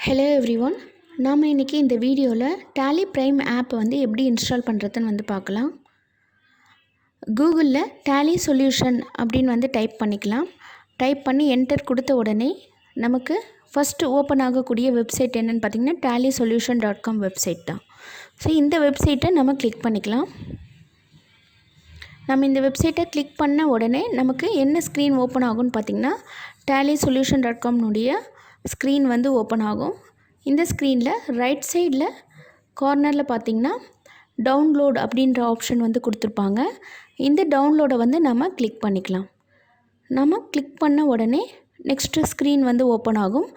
Hello everyone, நாம் இன்றைக்கி இந்த வீடியோவில் டேலி பிரைம் ஆப் வந்து எப்படி இன்ஸ்டால் பண்ணுறதுன்னு வந்து பார்க்கலாம். கூகுளில் டேலி சொல்யூஷன் அப்படின்னு வந்து டைப் பண்ணிக்கலாம். டைப் பண்ணி என்டர் கொடுத்த உடனே நமக்கு ஃபஸ்ட்டு ஓப்பன் ஆகக்கூடிய வெப்சைட் என்னென்னு பார்த்திங்கன்னா tallysolution.com வெப்சைட் தான். ஸோ இந்த வெப்சைட்டை நம்ம கிளிக் பண்ணிக்கலாம். நம்ம இந்த வெப்சைட்டை கிளிக் பண்ண உடனே நமக்கு என்ன ஸ்க்ரீன் ஓப்பன் ஆகும்னு பார்த்திங்கன்னா tallysolution.com ஸ்க்ரீன் வந்து ஓப்பன் ஆகும். இந்த ஸ்க்ரீனில் ரைட் சைடில் கார்னரில் பார்த்திங்கன்னா டவுன்லோட் அப்படின்ற ஆப்ஷன் வந்து கொடுத்துருப்பாங்க. இந்த டவுன்லோடை வந்து நம்ம கிளிக் பண்ணிக்கலாம். நம்ம கிளிக் பண்ண உடனே நெக்ஸ்ட்டு ஸ்க்ரீன் வந்து ஓப்பன் ஆகும்.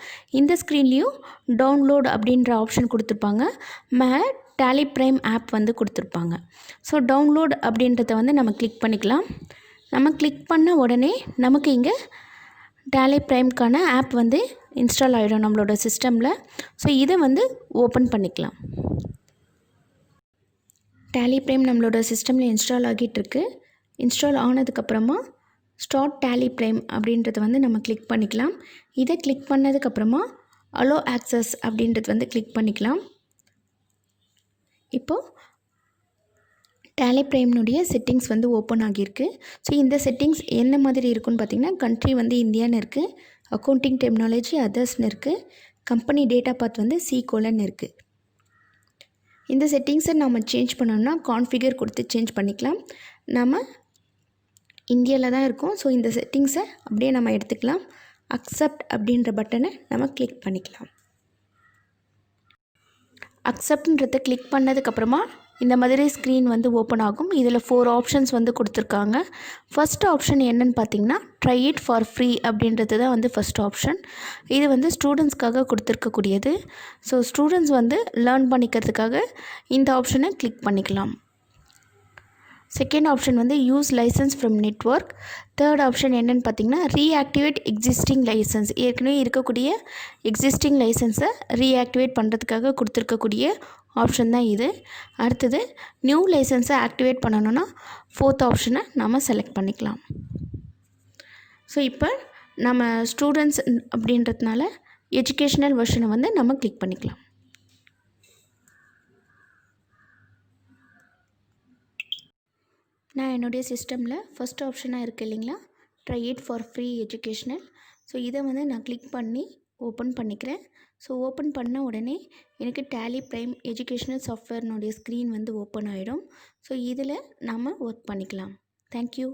இந்த ஸ்க்ரீன்லேயும் டவுன்லோட் அப்படின்ற ஆப்ஷன் கொடுத்துருப்பாங்க. மேலே டேலி பிரைம் ஆப் வந்து கொடுத்துருப்பாங்க. ஸோ டவுன்லோட் அப்படின்றத வந்து நம்ம கிளிக் பண்ணிக்கலாம். நம்ம கிளிக் பண்ண உடனே நமக்கு இங்கே டேலி பிரைம்க்கான ஆப் வந்து இன்ஸ்டால் ஆகிடும் நம்மளோட சிஸ்டமில். ஸோ இதை வந்து ஓப்பன் பண்ணிக்கலாம். டேலி பிரைம் நம்மளோட சிஸ்டமில் இன்ஸ்டால் ஆகிட்டுருக்கு. இன்ஸ்டால் ஆனதுக்கப்புறமா ஸ்டார்ட் டேலி பிரைம் அப்படின்றத வந்து நம்ம கிளிக் பண்ணிக்கலாம். இதை கிளிக் பண்ணதுக்கப்புறமா அலோ ஆக்சஸ் அப்படின்றது வந்து கிளிக் பண்ணிக்கலாம். இப்போது டேலி பிரைம்னுடைய செட்டிங்ஸ் வந்து ஓப்பன் ஆகியிருக்கு. ஸோ இந்த செட்டிங்ஸ் என்ன மாதிரி இருக்குன்னு பார்த்திங்கன்னா கண்ட்ரி வந்து இந்தியான்னு இருக்குது, அக்கௌண்டிங் டெர்மினாலஜி அதர்ஸ்னு இருக்குது, கம்பெனி டேட்டா பாத் வந்து C:" இருக்குது. இந்த செட்டிங்ஸை நம்ம சேஞ்ச் பண்ணோம்னா கான்ஃபிகர் கொடுத்து சேஞ்ச் பண்ணிக்கலாம். நம்ம இந்தியாவில் தான் இருக்கோம். ஸோ இந்த செட்டிங்ஸை அப்படியே நம்ம எடுத்துக்கலாம். அக்செப்ட் அப்படின்ற பட்டனை நம்ம கிளிக் பண்ணிக்கலாம். அக்செப்ட்ன்றதை கிளிக் பண்ணதுக்கப்புறமா இந்த மாதிரி ஸ்க்ரீன் வந்து ஓப்பன் ஆகும். இதில் 4 ஆப்ஷன்ஸ் வந்து கொடுத்துருக்காங்க. ஃபஸ்ட் ஆப்ஷன் என்னென்னு பார்த்தீங்கன்னா ட்ரை இட் ஃபார் ஃப்ரீ அப்படின்றது தான் வந்து ஃபஸ்ட் ஆப்ஷன். இது வந்து ஸ்டூடெண்ட்ஸ்க்காக கொடுத்துருக்கக்கூடியது. ஸோ ஸ்டூடெண்ட்ஸ் வந்து லேர்ன் பண்ணிக்கிறதுக்காக இந்த ஆப்ஷனை கிளிக் பண்ணிக்கலாம். செகண்ட் ஆப்ஷன் வந்து use license from network. Third option என்னென்னு பார்த்தீங்கன்னா ரீஆக்டிவேட் எக்ஸிஸ்டிங் லைசன்ஸ். ஏற்கனவே இருக்கக்கூடிய எக்ஸிஸ்டிங் லைசன்ஸை ரீஆக்டிவேட் பண்ணுறதுக்காக கொடுத்துருக்கக்கூடிய ஆப்ஷன் தான் இது. அடுத்தது நியூ லைசன்ஸை ஆக்டிவேட் பண்ணணுன்னா ஃபோர்த் ஆப்ஷனை நம்ம செலக்ட் பண்ணிக்கலாம். ஸோ இப்போ நம்ம ஸ்டூடெண்ட்ஸ் அப்படின்றதுனால எஜுகேஷ்னல் வெர்ஷனை வந்து நம்ம கிளிக் பண்ணிக்கலாம். நான் என்னுடைய சிஸ்டமில் ஃபஸ்ட் ஆப்ஷனாக இருக்குது இல்லைங்களா, try it for free educational. So இதை வந்து நான் கிளிக் பண்ணி ஓப்பன் பண்ணிக்கிறேன். ஸோ ஓப்பன் பண்ண உடனே எனக்கு டேலி பிரைம் எஜுகேஷ்னல் சாஃப்ட்வேர்னுடைய ஸ்க்ரீன் வந்து ஓப்பன் ஆகிடும். ஸோ இதில் நம்ம ஒர்க் பண்ணிக்கலாம். தேங்க்யூ.